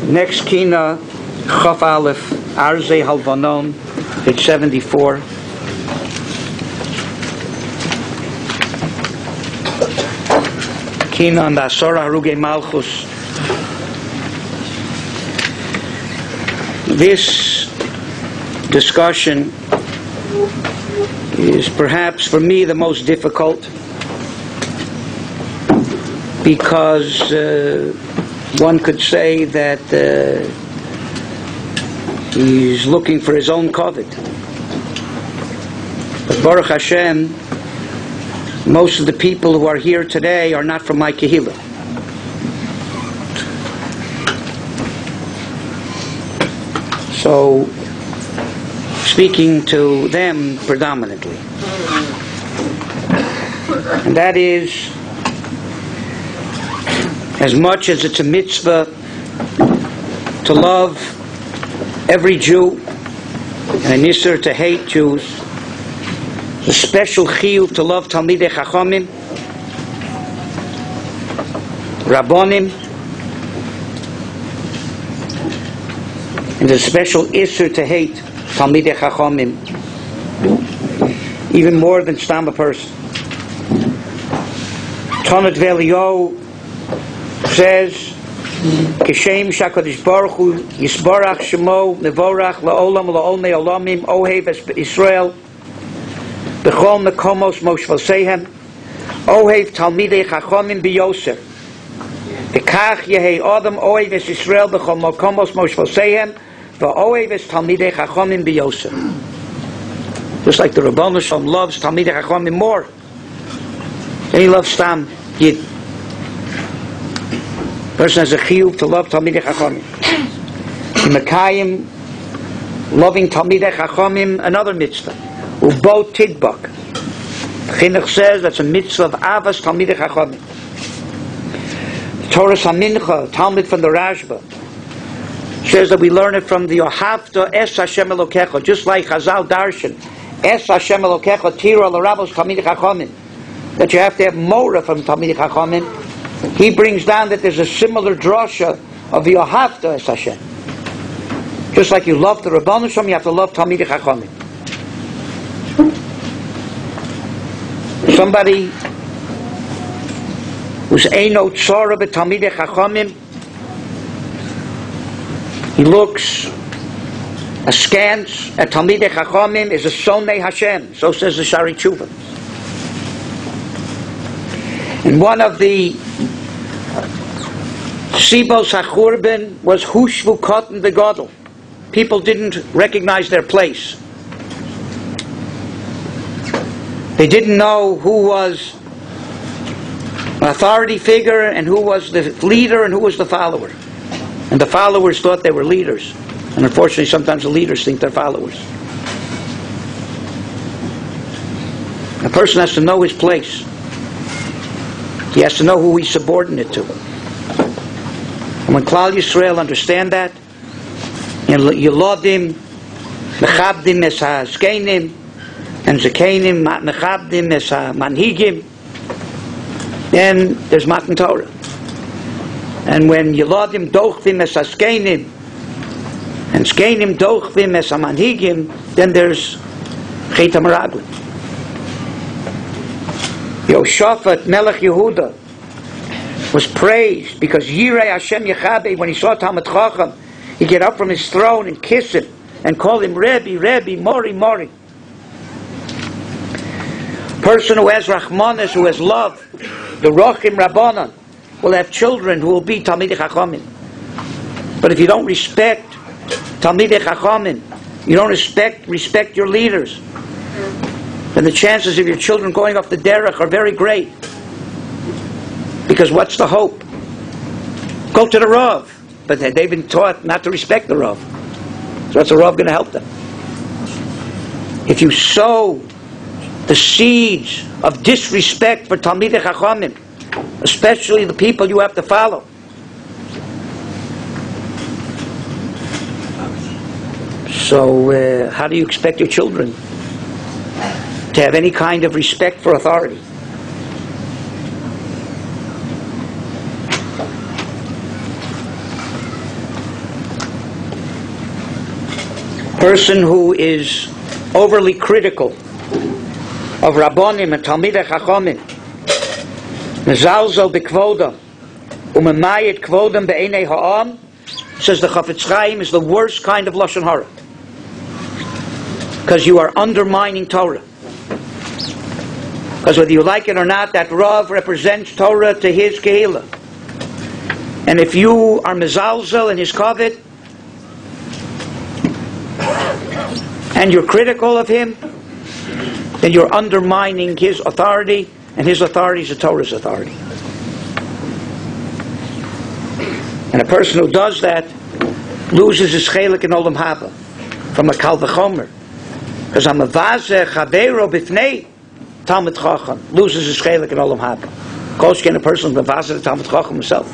Next Kina, Chaf Aleph, Arze Halvanon, page 74. Kina and Asora Haruge Malchus. This discussion is perhaps for me the most difficult because one could say that he's looking for his own kavod. But Baruch Hashem, most of the people who are here today are not from my Kehillah. So, speaking to them predominantly. And that is, as much as it's a mitzvah to love every Jew and an isser to hate Jews, the special chiyuv to love Talmidei Chachamim, Rabbonim, and the special isser to hate Talmidei Chachamim, even more than stam a person. Tonat Velio says, Kishem Shakadosh Baruch Hu Yisbarach Shemo Mevorach Laolam Laolmei Olamim Ohev Israel B'chol Mekomos Moshvalsehem Ohev Talmidei Chachamim B'Yoser V'kach Yehei Adam Ohev Israel B'chol Mekomos Moshvalsehem V'Ohev Talmidei Chachamim B'Yoser. Just like the Rabbi Shalom loves Talmidei Chachamim more than he loves Stam Yid. Person has a chiyuv to love Talmidei Chachamim. Mekayim, loving Talmidei Chachamim, another mitzvah. Ubo tidbak. Chinuch says that's a mitzvah of Avas Talmidei Chachamim. Torah Samincha, Talmud from the Rashba, says that we learn it from the Ohavta Es Hashem Elokecha, just like Chazal Darshan, Es Hashem Elokecha Tira L'Rabos Talmidei Chachamim, that you have to have Morah from Talmidei Chachamim. He brings down that there's a similar drasha of the Ohavta Es Hashem. Just like you love the Rabbanim Shalom, you have to love Talmidei Chachamim. Somebody who's Eino Tzara b'Talmidei Chachamim, he looks askance at Talmidei Chachamim, is a Sonei Hashem. So says the Shari Tshuva. And one of the Sibos HaChurban was Hushvu Kotten V'Godel. People didn't recognize their place. They didn't know who was an authority figure and who was the leader and who was the follower. And the followers thought they were leaders. And unfortunately, sometimes the leaders think they're followers. A person has to know his place. He has to know who he's subordinate to. And when Klal Yisrael understand that, and Yelodim mechabdim es ha'zkenim, and zekenim mechabdim es ha'manhigim, then there's Matan Torah. And when Yelodim dochvim es ha'zkenim, and zkenim dochvim es ha'manhigim, then there's Chet HaMeraglim. Yoshaphat Melech Yehuda was praised because Yirei Hashem Yechabe, when he saw Talmid Chacham, he get up from his throne and kiss him and call him Rebbe, Rebbe, Mori, Mori. Person who has Rachmanis, who has love, the Rochim Rabbanan, will have children who will be Talmidei Chachamim. But if you don't respect Talmidei Chachamim, you don't respect your leaders, then the chances of your children going off the derech are very great. Because what's the hope? Go to the Rav. But they've been taught not to respect the Rav. So what's the Rav going to help them? If you sow the seeds of disrespect for Talmidei Chachamim, especially the people you have to follow, so how do you expect your children to have any kind of respect for authority? person who is overly critical of Rabbonim and Talmidei Chachamim, mezalzel b'kvodam, u'memayit kvodam be'enei ha'am, says the Chafetz Chaim, is the worst kind of lashon hara, because you are undermining Torah. Because whether you like it or not, that Rav represents Torah to his Geula. And if you are mezalzel in his kavod, and you're critical of him, then you're undermining his authority, and his authority is the Torah's authority. And a person who does that loses his chelik in Olam Haba from a kal v'chomer. Because I'm a vazeh chaveiro b'fnei Talmid Chacham loses his chelik in Olam Haba. Kolshken, a person who's a vazeh Talmid Chacham himself.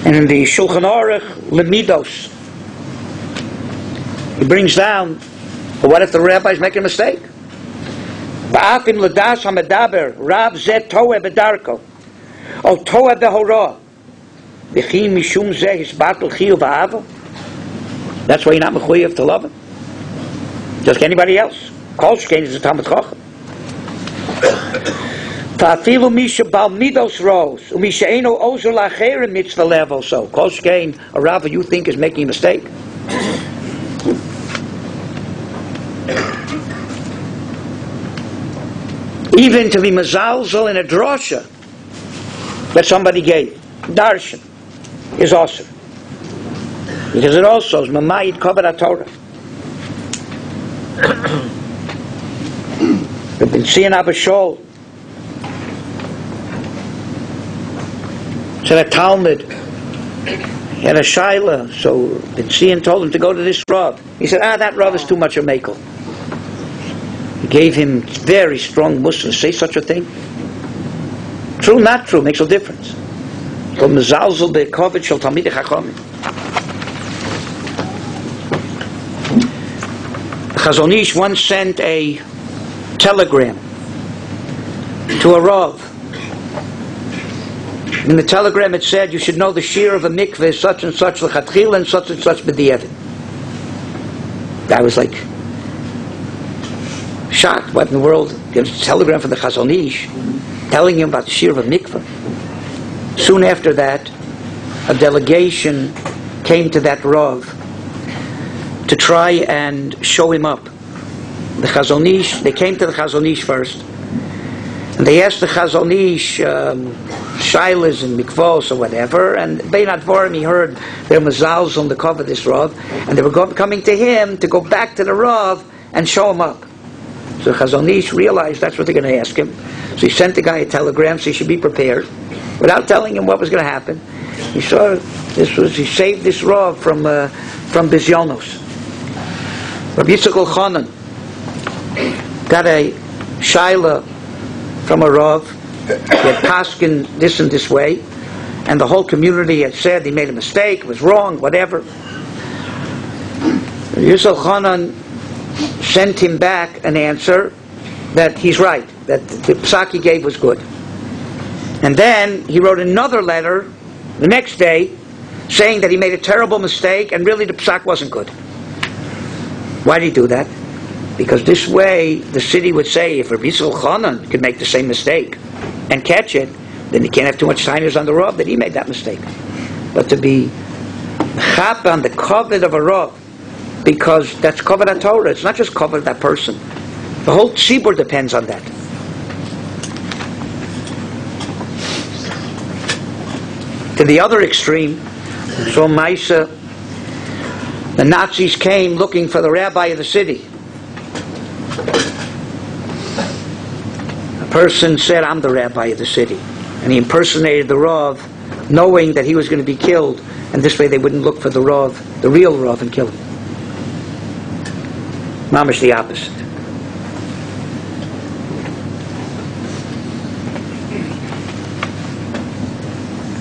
And in the Shulchan Aruch Lemidos, he brings down, well, what if the rabbi is making a mistake? Ba'afim l'das ha'medaber Rav zeh toeh b'darko o toeh b'hora v'chi mishum zeh hisbatel chiyuv ha'ava. That's why you're not mechuyev to love him, just like anybody else. Kol shkein is a Talmid Chacham. Ta'afilu misha bal midos ros u'misha eino ozer la'cherim mitzvah level. So Kol shkein, a Rav you think is making a mistake. Even to be mezalzel in a drosha that somebody gave, darshan, is awesome. Because it also is mamayit kavod HaTorah. We've been seeing Abba Shol. Said a Talmud, he had a shaila, so Ben Zion told him to go to this Rav. He said, that Rav is too much a mekel. He gave him very strong mussar. Say such a thing? True, not true, makes no difference. So mezalzel be'koved shel Talmidei Chachamim. Chazon Ish once sent a telegram to a Rav. In the telegram it said, you should know the shear of a mikveh is such and such l'chatchila and such b'di'evin. I was like shocked. What in the world? There's a telegram from the Chazon Ish telling him about the shear of a mikveh. Soon after that, a delegation came to that Rav to try and show him up. The Chazon Ish, they came to the Chazon Ish first, and they asked the Chazon Ish shilas and mikvos or whatever, and Bein Advarim, he heard their mazals on the cover of this Rav, and they were coming to him to go back to the Rav and show him up. So Chazon Ish realized that's what they're going to ask him. So he sent the guy a telegram so he should be prepared, without telling him what was going to happen. He saw he saved this Rav from Bizyonos. Rabbi Yitzchak Elchanan got a shaila from a Rav. He had paskin this and this way, and the whole community had said he made a mistake, it was wrong, whatever. Rabbi Yitzchak Elchanan sent him back an answer that he's right, that the psak he gave was good. And then he wrote another letter the next day saying that he made a terrible mistake and really the psak wasn't good. Why did he do that? Because this way the city would say, if Rabbi Yitzchak Elchanan could make the same mistake and catch it, then he can't have too much tiners on the Rav that he made that mistake. But to be chap on the kavod of a Rav, because that's kavod HaTorah, it's not just kavod of that person. The whole tzibur depends on that. To the other extreme, so Maisa, the Nazis came looking for the rabbi of the city. A person said, I'm the rabbi of the city. And he impersonated the Rav, knowing that he was going to be killed, and this way they wouldn't look for the Rav, the real Rav, and kill him. Mamish the opposite.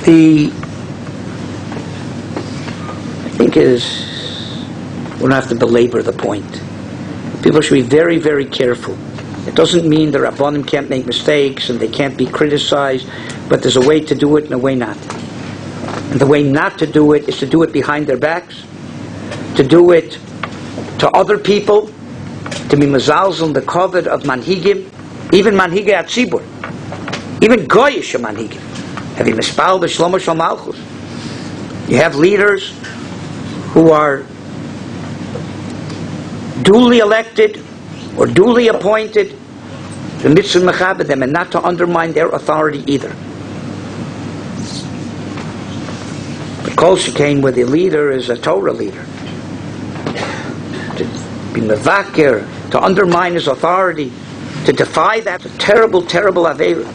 I think we don't have to belabor the point. People should be very, very careful. It doesn't mean the Rabbanim can't make mistakes and they can't be criticized, but there's a way to do it and a way not. And the way not to do it is to do it behind their backs, to do it to other people, to be mezalzel the kavod of manhigim, even manhigei atzibur, even goyish manhigim. Have you mispal b'shlomo shel malchus? You have leaders who are duly elected or duly appointed, the mitzvah mechabed them, and not to undermine their authority either. But kol shekain where the leader is a Torah leader, to be mevaker, to undermine his authority, to defy that, a terrible, terrible aveira.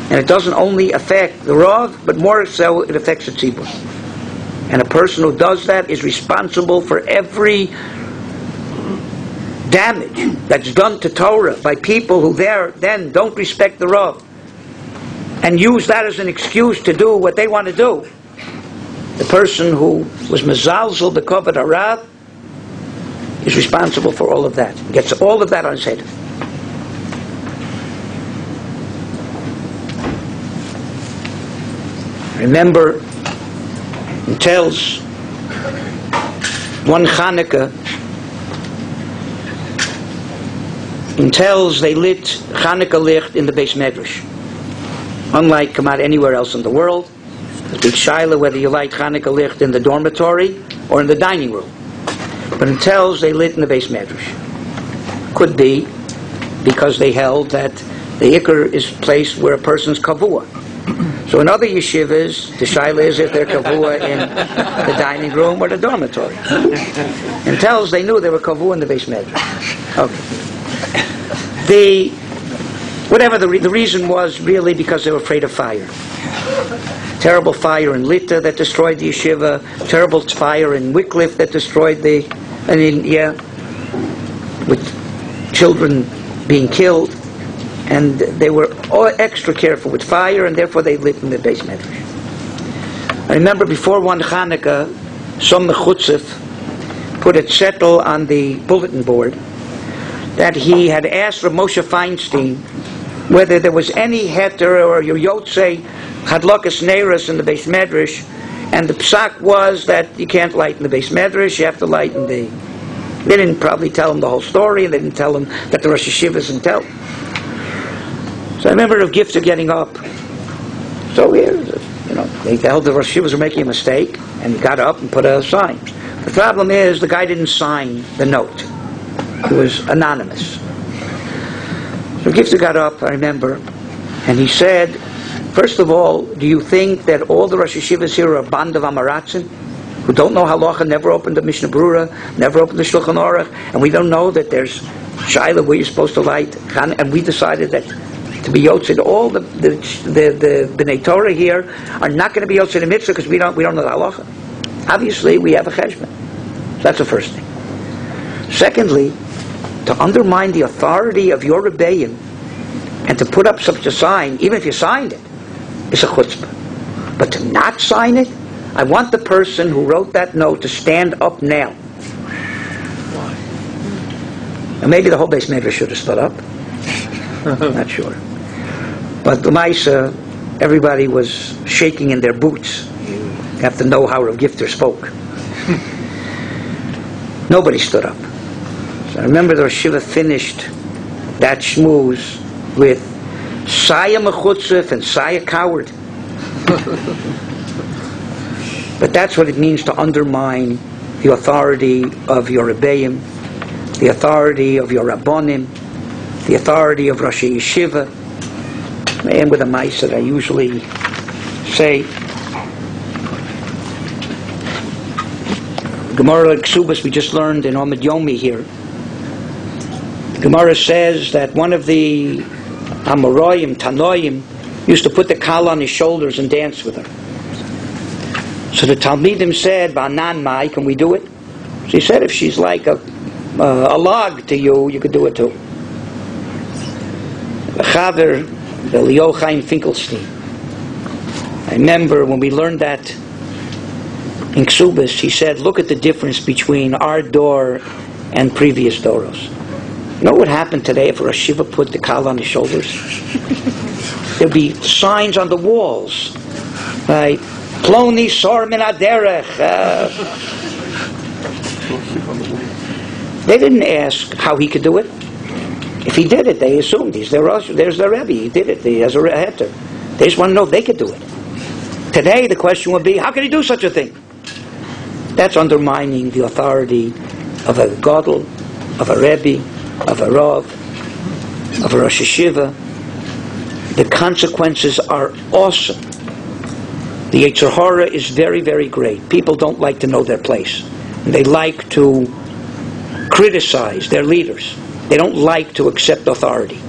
And it doesn't only affect the Rav, but more so it affects the tzibur. And a person who does that is responsible for every damage that's done to Torah by people who then don't respect the Rav and use that as an excuse to do what they want to do. The person who was mezalzel the kavod harav is responsible for all of that. Gets all of that on his head. Remember, it tells one Chanukah, it tells they lit Chanukah licht in the Beis Medrash. Unlike come out anywhere else in the world, there's a big shaila whether you light Chanukah licht in the dormitory or in the dining room. But it tells they lit in the Beis Medrash. Could be because they held that the ikar is placed where a person's kavua. So in other yeshivas, the shaila is if they're kavua in the dining room or the dormitory. And tells they knew they were kavua in the Beis Medrash. Okay. Whatever the reason was, really because they were afraid of fire. Terrible fire in Lita that destroyed the yeshiva. Terrible fire in Wycliffe that destroyed with children being killed. And they were all extra careful with fire, and therefore they lit in the Beis Medrash. I remember before one Chanukah, some mechutzef put a zettel on the bulletin board that he had asked Rav Moshe Feinstein whether there was any heter or yotzei hadlakas neiros in the Beis Medrash, and the psak was that you can't light in the Beis Medrash, you have to light in the... They didn't probably tell him the whole story, and they didn't tell him that the Rosh Yeshivas didn't tell. So I remember Rav Gifter getting up. So they held the Rosh Yeshivas were making a mistake, and he got up and put a sign. The problem is the guy didn't sign the note. It was anonymous. So Gifter got up, I remember, and he said, first of all, do you think that all the Rosh Yeshivas here are a band of Amaratzim, who don't know halacha, never opened the Mishnah Brura, never opened the Shulchan Aruch, and we don't know that there's Shaila where you're supposed to light, and we decided that to be Yotzei, all the B'nai Torah here are not going to be Yotzei the mitzvah because we don't know the halacha. Obviously, we have a cheshbon. So that's the first thing. Secondly, to undermine the authority of your rebellion and to put up such a sign, even if you signed it, is a chutzpah. But to not sign it, I want the person who wrote that note to stand up now. Why? And maybe the whole Beis Medrash should have stood up. Not sure. But the Maisa, everybody was shaking in their boots. You have to know how Rav Gifter spoke. Nobody stood up. So I remember the Rosh Yeshiva finished that shmooze with Saya Mechutzef and Saya Coward. But that's what it means to undermine the authority of your Rebbeim, the authority of your Rabbonim, the authority of Rosh Yeshiva. I end with a mice that I usually say. Gemara Ksubas we just learned in Omid Yomi here. Gemara says that one of the Amoraim, Tanoim, used to put the kala on his shoulders and dance with her. So the Talmidim said, Ba'anan Mai, can we do it? So he said, if she's like a log to you, you could do it too. The Chaver, the Leo Chaim Finkelstein. I remember when we learned that in Ksubas, he said, look at the difference between our door and previous doros. You know what happened today if a Rosh Yeshiva put the kala on his shoulders? There'd be signs on the walls Right? Ploni sor min aderech. They didn't ask how he could do it. If he did it, they assumed there's their Rabbi. He did it. He has a heter. They just want to know if they could do it. Today, the question would be, how can he do such a thing? That's undermining the authority of a Gadol, of a Rebbe, of a Rav, of a Rosh Yeshiva. The consequences are awesome. The Yetzer Hara is very, very great. People don't like to know their place. They like to criticize their leaders. They don't like to accept authority.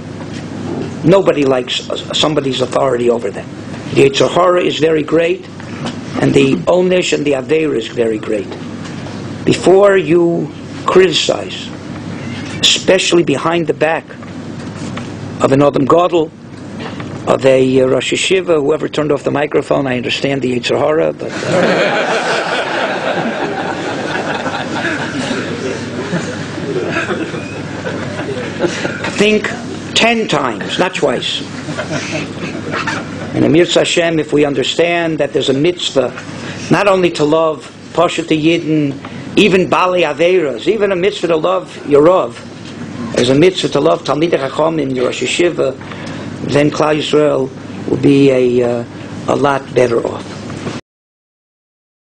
Nobody likes somebody's authority over them. The Yetzer Hara is very great, and the Onish and the Aveira is very great. Before you criticize, especially behind the back of an Adam Gadol, of a Rosh Yeshiva, whoever turned off the microphone, I understand the Yetzer Hara, but... think 10 times, not twice. And Amir Hashem, if we understand that there's a mitzvah, not only to love Pashat Yidden, even Bali Aveiras, even a mitzvah to love Yorov, there's a mitzvah to love Talmidei Chachamim, Rosh Yeshiva, then Klal Yisrael will be a lot better off.